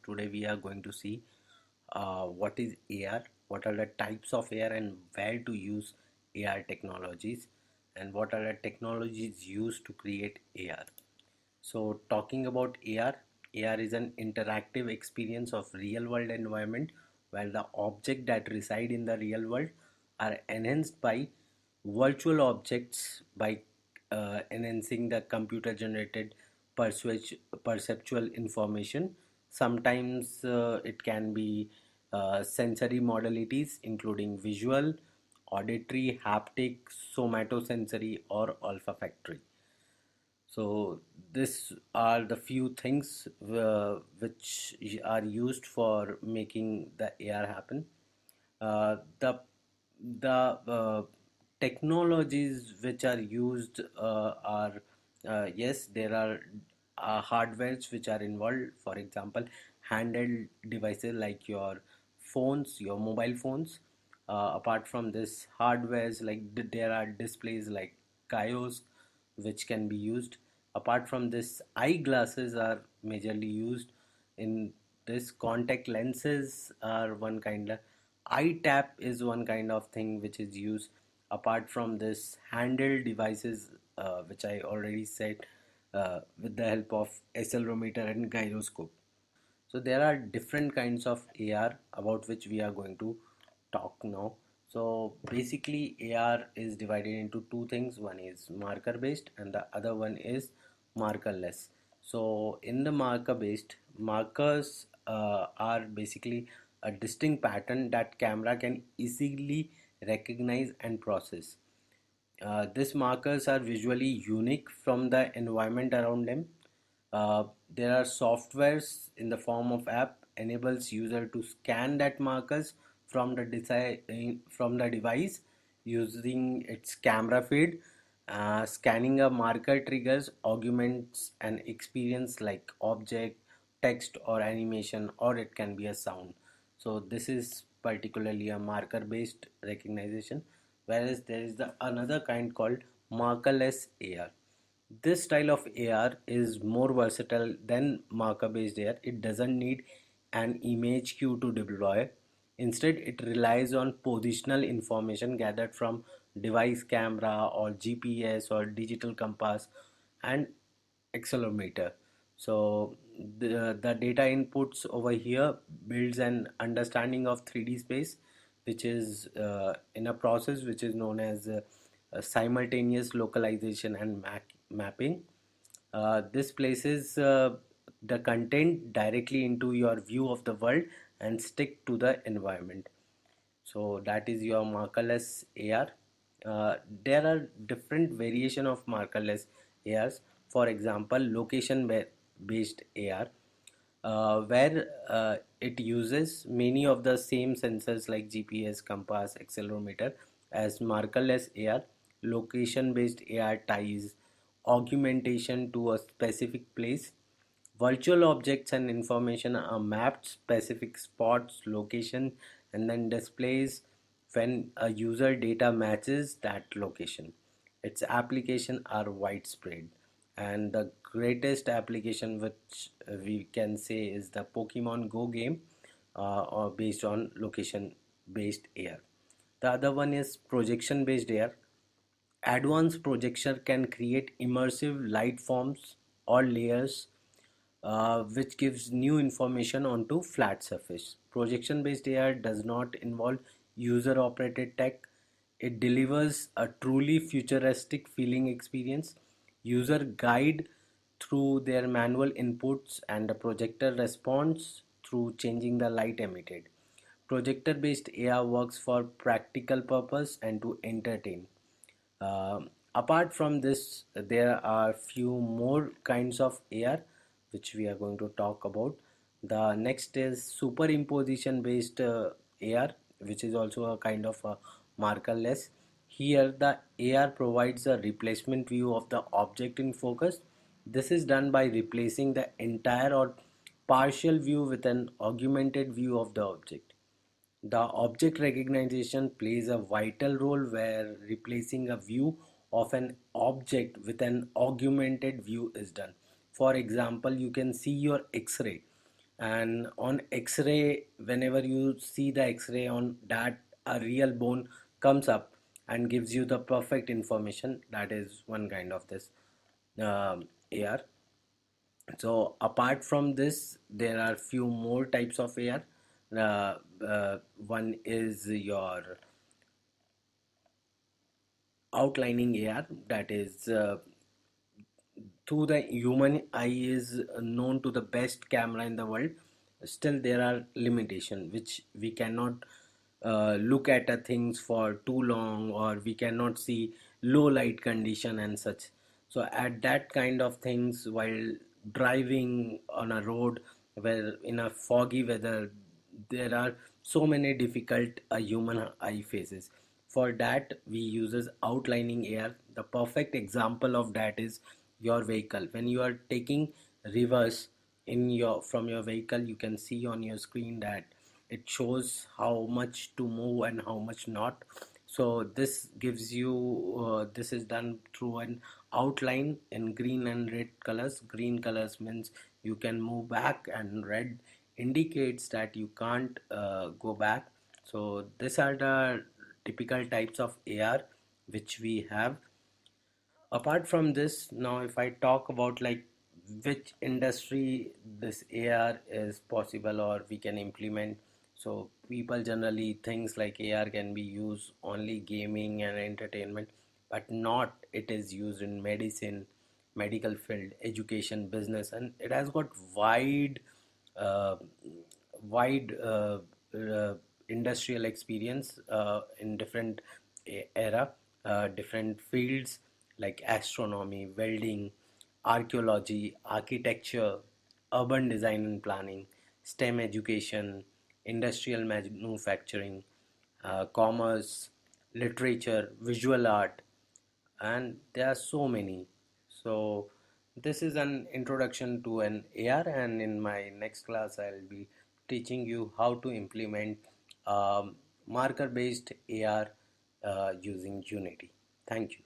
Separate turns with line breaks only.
Today we are going to see what is AR, what are the types of AR and where to use AR technologies, and what are the technologies used to create AR. So talking about AR, AR is an interactive experience of real world environment where the objects that reside in the real world are enhanced by virtual objects by enhancing the computer generated perceptual information. Sometimes it can be sensory modalities including visual, auditory, haptic, somatosensory or olfactory. So these are the few things which are used for making the AR happen. The technologies which are used are yes, there are hardwares which are involved. For example, handheld devices like your phones, your mobile phones. Apart from this hardwares, like there are displays like kiosks which can be used. Apart from this, eyeglasses are majorly used in this. Contact lenses are one kind of, eye tap is one kind of thing which is used. Apart from this, handheld devices, which I already said, with the help of accelerometer and gyroscope. So there are different kinds of AR about which we are going to talk now. So basically AR is divided into two things. One is marker based and the other one is markerless. So in the marker based, markers are basically a distinct pattern that camera can easily recognize and process. These markers are visually unique from the environment around them. There are softwares in the form of app enables user to scan that markers from from the device using its camera feed. Scanning a marker triggers augments an experience like object, text or animation, or it can be a sound. So this is particularly a marker based recognition, whereas there is the another kind called markerless AR. This style of AR is more versatile than marker based AR. It doesn't need an image queue to deploy. Instead, it relies on positional information gathered from device camera or GPS or digital compass and accelerometer. So the data inputs over here builds an understanding of 3D space, which is in a process which is known as simultaneous localization and mapping. This places the content directly into your view of the world and stick to the environment. So that is your markerless AR. There are different variation of markerless ARs. For example, based AR, where it uses many of the same sensors like GPS, compass, accelerometer as markerless AR. Location based AR ties augmentation to a specific place. Virtual objects and information are mapped specific spots, location, and then displays when a user data matches that location. Its application are widespread, and the greatest application which we can say is the Pokemon Go game, or based on location based AR. The other one is projection based AR. Advanced projection can create immersive light forms or layers, which gives new information onto flat surface. Projection based AR does not involve user operated tech. It delivers a truly futuristic feeling experience. User guide through their manual inputs and the projector responds through changing the light emitted. Projector based AR works for practical purpose and to entertain. Apart from this, there are few more kinds of AR which we are going to talk about. The next is superimposition based AR, which is also a kind of a markerless. Here the AR provides a replacement view of the object in focus. This is done by replacing the entire or partial view with an augmented view of the object. The object recognition plays a vital role where replacing a view of an object with an augmented view is done. For example, you can see your X-ray. And on X-ray, whenever you see the X-ray on that, a real bone comes up and gives you the perfect information. That is one kind of this AR. So apart from this, there are few more types of AR. One is your outlining AR, that is through the human eye is known to the best camera in the world. Still there are limitations which we cannot look at a things for too long, or we cannot see low light condition and such. So at that kind of things, while driving on a road where in a foggy weather, there are so many difficult human eye faces. For that we uses outlining air. The perfect example of that is your vehicle. When you are taking reverse in your from your vehicle, you can see on your screen that it shows how much to move and how much not. So this gives you this is done through an outline in green and red colors. Green colors means you can move back, and red indicates that you can't go back. So these are the typical types of AR which we have. Apart from this, now if I talk about like which industry this AR is possible or we can implement. So people generally thinks like AR can be used only gaming and entertainment, but not. It is used in medicine, medical field, education, business, and it has got uh, wide industrial experience in different era, different fields like astronomy, welding, archaeology, architecture, urban design and planning, STEM education, industrial manufacturing, commerce, literature, visual art, and there are so many. So this is an introduction to an AR, and in my next class I'll be teaching you how to implement marker based AR using Unity. Thank you.